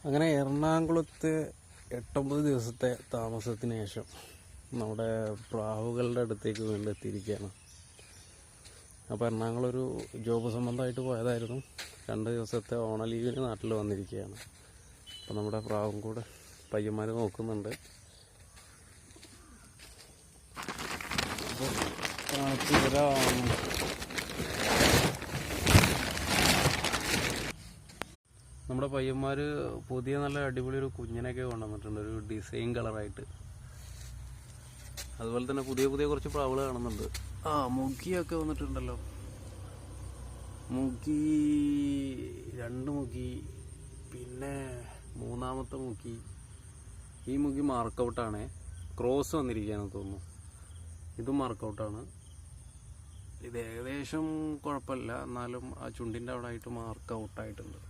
അങ്ങനെ എറണാകുളത്ത് 8-9 ദിവസത്തെ താമസത്തിന് ശേഷം നമ്മുടെ പ്രാവുകളുടെ അടുത്തേക്ക് വീണ്ടും എത്തിയിരിക്കുകയാണ്. അപ്പോൾ എറണാകുളം ഒരു ജോബ് സംബന്ധമായിട്ട് പോയതായിരുന്നു. 2 ദിവസത്തെ ഓണ ലീവിന് നാട്ടിൽ വന്നിരിക്കുകയാണ്. അപ്പോൾ നമ്മുടെ പ്രാവും കൂടെ പയ്യന്മാർ നോക്കുന്നുണ്ട്. നമ്മുടെ പയ്യന്മാർ പുതിയ നല്ല അടിപൊളി ഒരു കുഞ്ഞിനെയൊക്കെ കൊണ്ടുവന്നിട്ടുണ്ട്, ഒരു ഡിസൈൻ കളറായിട്ട്. അതുപോലെ തന്നെ പുതിയ കുറച്ച് പ്രാവുകൾ കാണുന്നുണ്ട്. മുഖിയൊക്കെ വന്നിട്ടുണ്ടല്ലോ. മുഖി 2 മുഖി, പിന്നെ 3ാമത്തെ മുഖി. ഈ മുഖി മാർക്കൗട്ടാണ്, ക്രോസ് വന്നിരിക്കുകയാണെന്ന് തോന്നുന്നു. ഇതും മാർക്കൗട്ടാണ്. ഇത് ഏകദേശം കുഴപ്പമില്ല, എന്നാലും ആ ചുണ്ടിൻ്റെ അവിടെ ആയിട്ട് മാർക്കൗട്ടായിട്ടുണ്ട്.